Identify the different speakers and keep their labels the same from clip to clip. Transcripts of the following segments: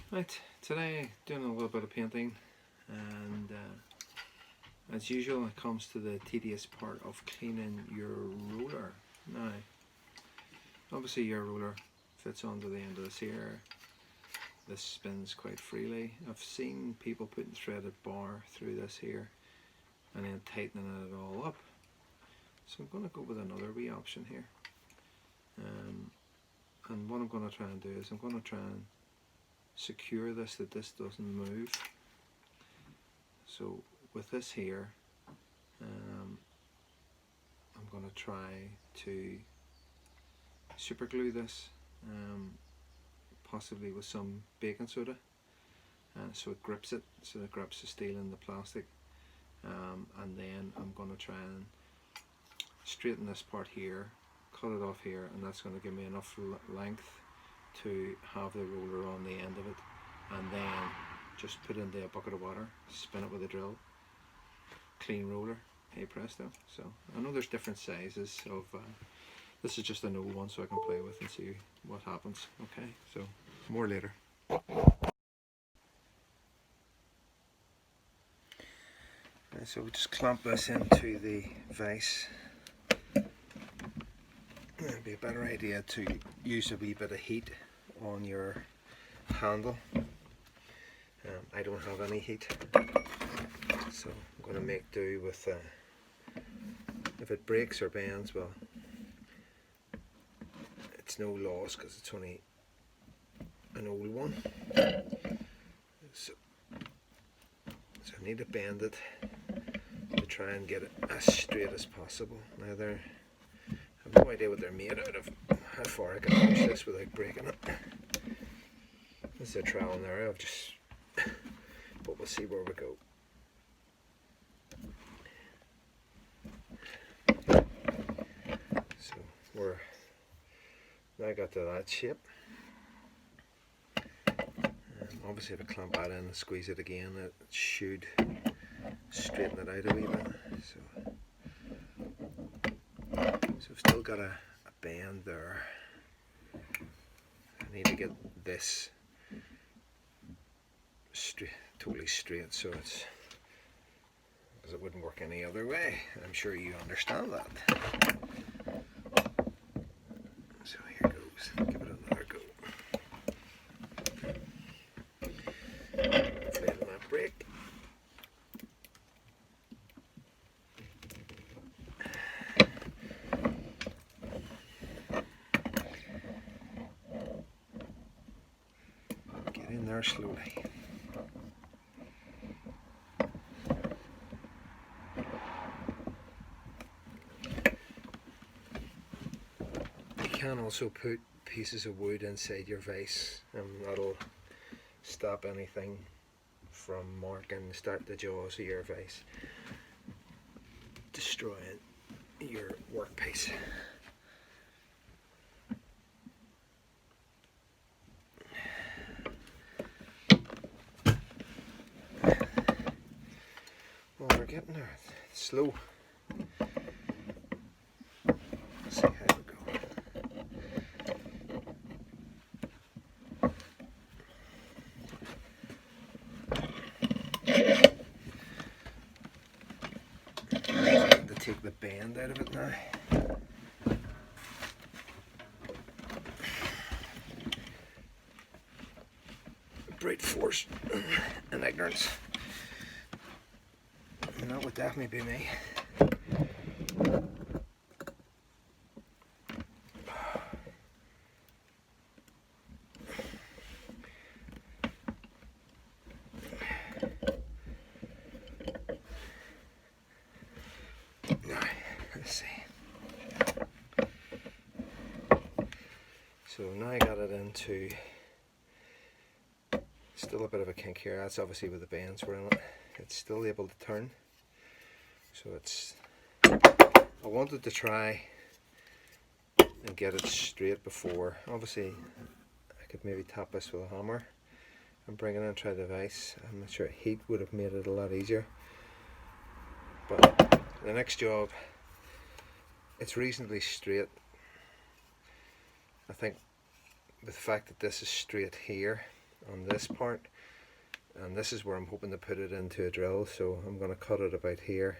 Speaker 1: Right, today doing a little bit of painting, and as usual it comes to the tedious part of cleaning your roller. Now, obviously your roller fits onto the end of this here. This spins quite freely. I've seen people putting threaded bar through this here and then tightening it all up. So I'm going to go with another wee option here. And what I'm going to try and do is I'm going to try and secure this, that this doesn't move. So with this here, I'm going to try to super glue this, possibly with some baking soda, so it grips it, so it grips the steel and the plastic, and then I'm going to try and straighten this part here, cut it off here, and that's going to give me enough length to have the roller on the end of it, and then just put it into a bucket of water, spin it with a drill, clean roller, hey presto. So I know there's different sizes of, this is just an old one so I can play with and see what happens. Okay, so more later. So we just clamp this into the vise. It'd be a better idea to use a wee bit of heat on your handle. I don't have any heat, so I'm going to make do with, if it breaks or bends, well, it's no loss because it's only an old one. So I need to bend it to try and get it as straight as possible. Now I have no idea what they're made out of, how far I can push this without breaking it. This is a trial and error, but we'll see where we go. So we're now got to that shape. Obviously if I clamp that in and squeeze it again, it should straighten it out a wee bit. So I've still got a bend there. I need to get this totally straight, so it's, because it wouldn't work any other way. I'm sure you understand that. So here goes. Give it another go. Hopefully it'll not break. Get in there slowly. You can also put pieces of wood inside your vise, and that'll stop anything from marking, start the jaws of your vise, destroying your workpiece. Well, we're getting there. It's slow. Let's see how we go. To take the bend out of it now. Brute force and ignorance. And that would definitely be me. Let's see. So now I got it into, still a bit of a kink here. That's obviously where the bends were in it. It's still able to turn. So it's, I wanted to try and get it straight before. Obviously I could maybe tap this with a hammer and bring it in and try the vise. I'm not sure heat would have made it a lot easier. But the next job, it's reasonably straight. I think with the fact that this is straight here, on this part, and this is where I'm hoping to put it into a drill. So I'm going to cut it about here,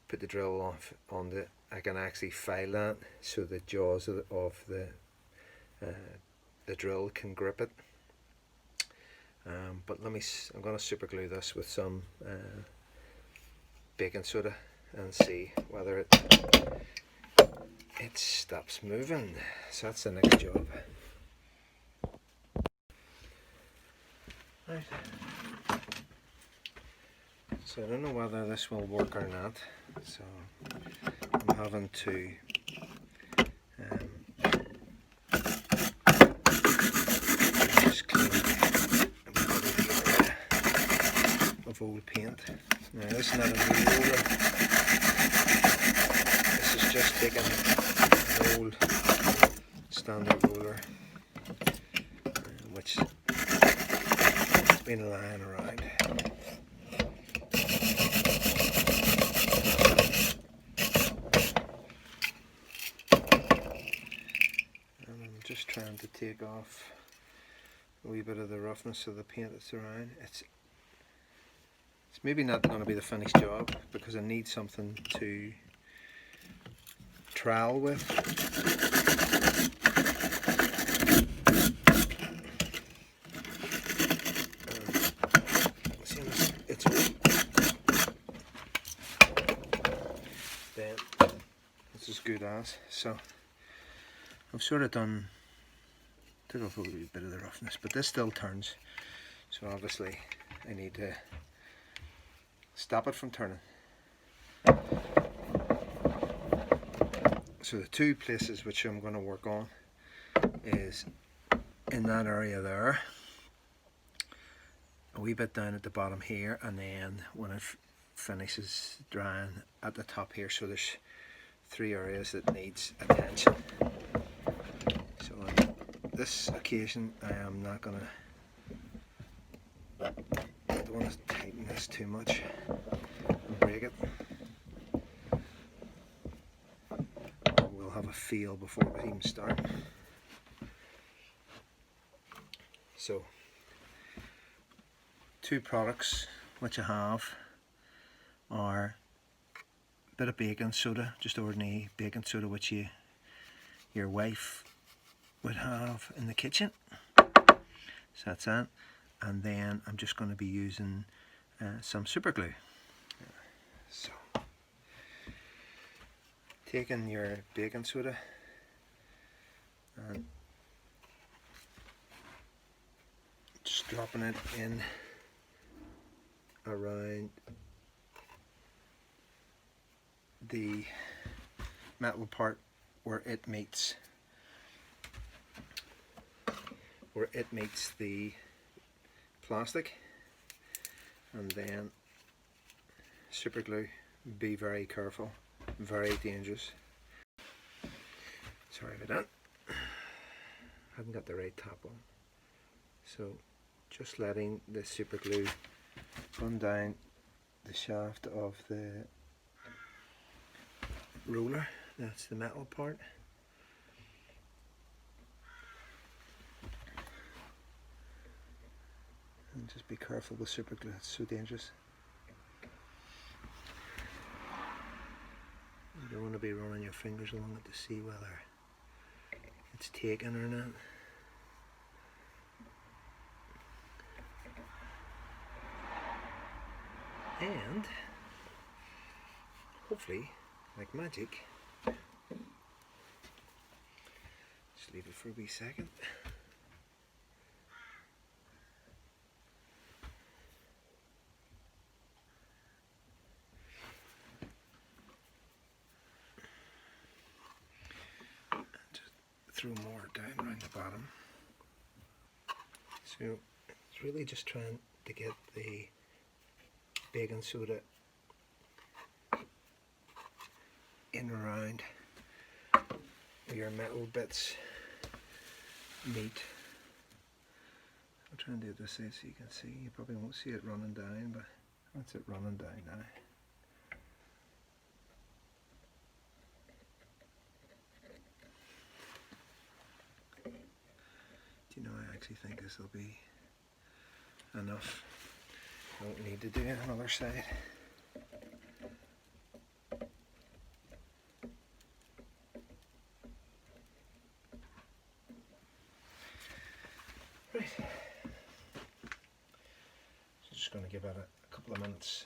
Speaker 1: put the drill off on the, I can actually file that so the jaws of the drill can grip it. But I'm going to super glue this with some baking soda and see whether it stops moving. So that's the next job. Right. So I don't know whether this will work or not. So I'm having to just clean a bit of the area of old paint. Now this is not a new roller. This is just taking an old standard roller, which has been lying around. And I'm just trying to take off a wee bit of the roughness of the paint that's around. It's maybe not going to be the finished job because I need something to trowel with. It's then it's as good as. So I've sort of took off a little bit of the roughness, but this still turns. So obviously I need to stop it from turning. So the two places which I'm going to work on is in that area there, a wee bit down at the bottom here, and then when it finishes drying at the top here. So there's three areas that needs attention. So on this occasion I am not going to, I don't want to tighten this too much and break it. We'll have a feel before we even start. So two products which I have are a bit of baking soda, just ordinary baking soda which your wife would have in the kitchen. So that's that. And then I'm just going to be using some super glue. So taking your baking soda and just dropping it in around the metal part where it meets the plastic, and then super glue. Be very careful, very dangerous. Sorry about that, haven't got the right top on. So just letting the super glue run down the shaft of the roller, that's the metal part. And just be careful with super glue, it's so dangerous. You don't want to be running your fingers along it to see whether it's taken or not. And hopefully, like magic, just leave it for a wee second. Just throw more down around the bottom. So it's really just trying to get the baking soda in around where your metal bits meet. I'll try and do it this side so you can see. You probably won't see it running down, but that's it running down now. you know, I actually think this will be enough. I don't need to do another side. Right. So just going to give it a couple of minutes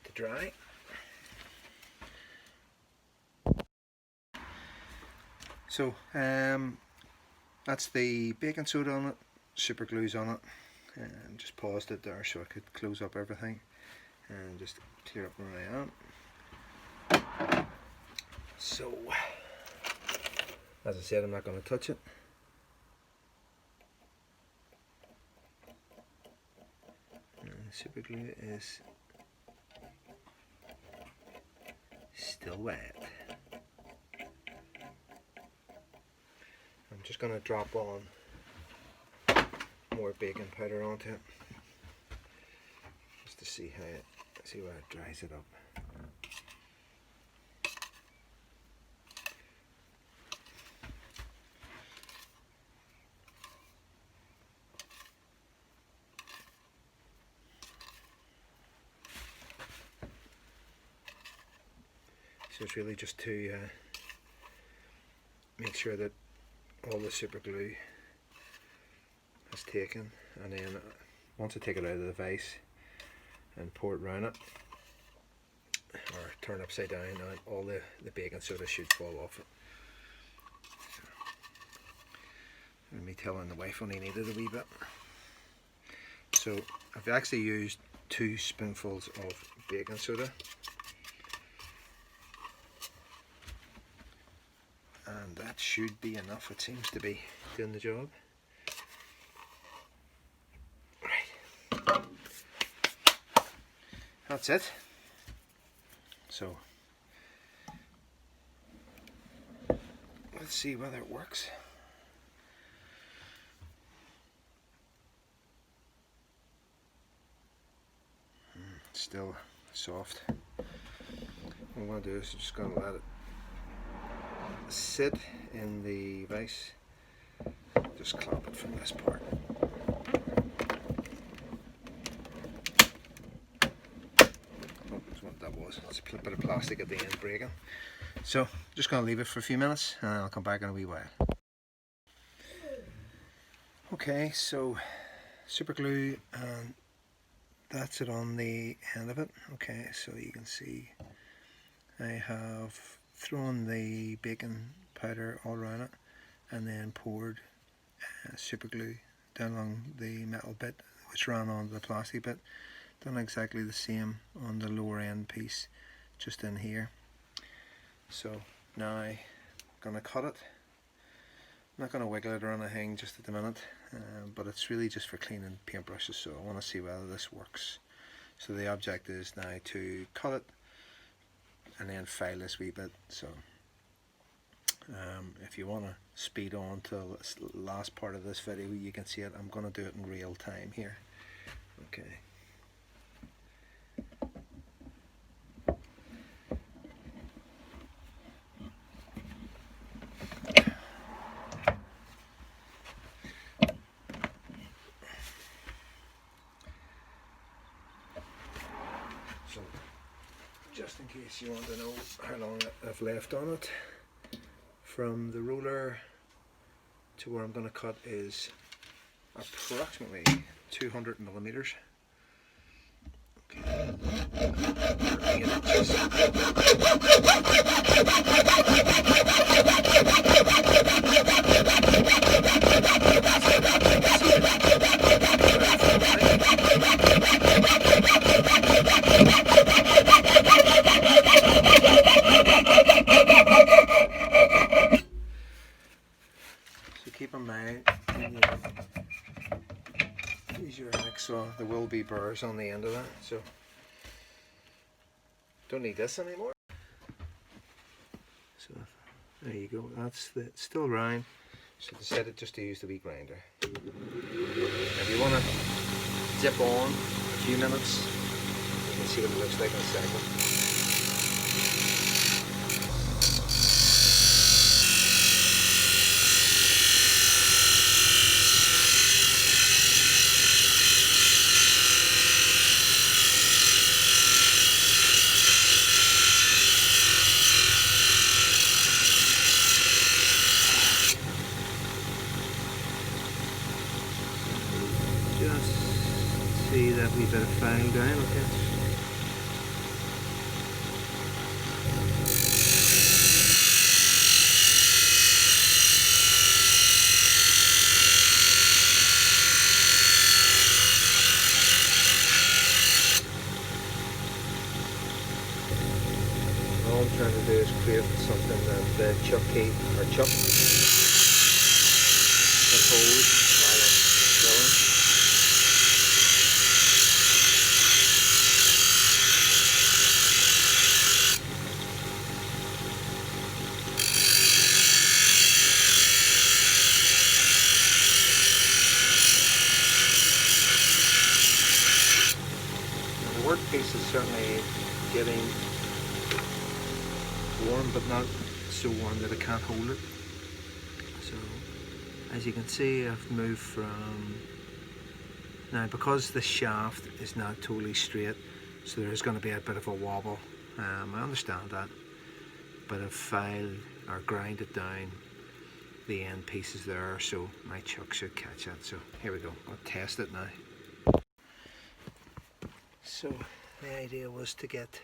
Speaker 1: to dry. So that's the baking soda on it, super glue's on it, and just paused it there so I could close up everything and just clear up where I am. So, as I said, I'm not going to touch it. And super glue is still wet. I'm just going to drop on more baking powder onto it, just to see how where it dries it up. So it's really just to make sure that all the super glue has taken, and then once I take it out of the vise and pour it around it or turn it upside down, all the baking soda should fall off it. And me telling the wife only needed a wee bit. So I've actually used 2 spoonfuls of baking soda, and that should be enough. It seems to be doing the job. Right, that's it. So let's see whether it works. Still soft. What I'm going to do is just going to let it sit in the vise. Just clamp it from this part. Oh, that's what that was. It's a bit of plastic at the end breaking. So just going to leave it for a few minutes and I'll come back in a wee while. Okay, so super glue, and that's it on the end of it. Okay, so you can see I have thrown the baking powder all around it and then poured super glue down along the metal bit which ran onto the plastic bit. Done exactly the same on the lower end piece just in here. So now I'm going to cut it. I'm not going to wiggle it or anything just at the minute, but it's really just for cleaning paintbrushes, so I want to see whether this works. So the object is now to cut it and then file this wee bit. So if you want to speed on till the last part of this video, you can see it. I'm going to do it in real time here. Okay. So, just in case you want to know how long I've left on it, from the roller to where I'm going to cut is approximately 200 millimeters. Okay. 8 inches. So keep in mind, use your hacksaw. There will be burrs on the end of that, so don't need this anymore. So there you go. That's still round. So decided just to use the wee grinder. If you want to dip on a few minutes, you can see what it looks like in a second. Let's see that wee bit of file down, okay. All I'm trying to do is create something that the chuck key or chuck can hold while I'm drilling. Now the workpiece is certainly getting warm, but not so warm that I can't hold it. So as you can see, I've moved from now, because the shaft is not totally straight, so there is going to be a bit of a wobble. I understand that, but I've filed or grind it down the end pieces there, so my chuck should catch that. So here we go, I'll test it now. So the idea was to get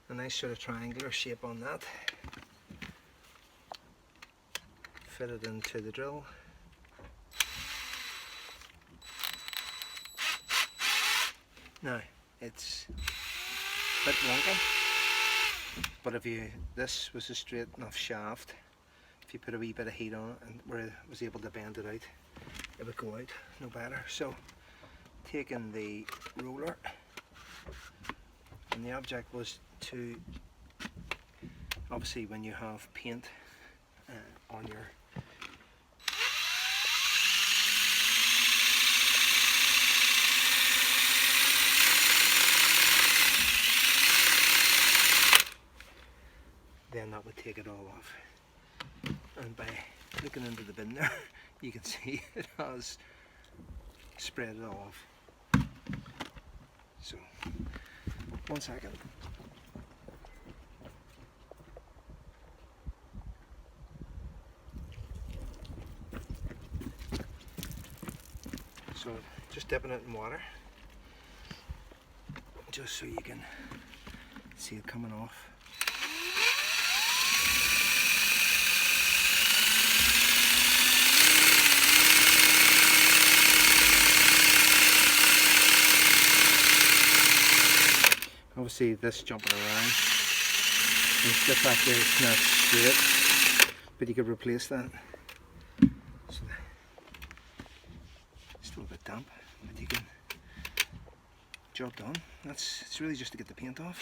Speaker 1: a nice sort of triangular shape on that, fit it into the drill. Now it's a bit wonky, but if this was a straight enough shaft, if you put a wee bit of heat on it and where I was able to bend it out, it would go out no better. So taking the roller, and the object was to, obviously when you have paint on your then that would take it all off. And by looking into the bin there, you can see it has spread it all off. So, 1 second. So, just dipping it in water, just so you can see it coming off. Obviously this jumping around, it's the fact that it's not straight, but you could replace that. So, still a bit damp, but you can, job done. It's really just to get the paint off.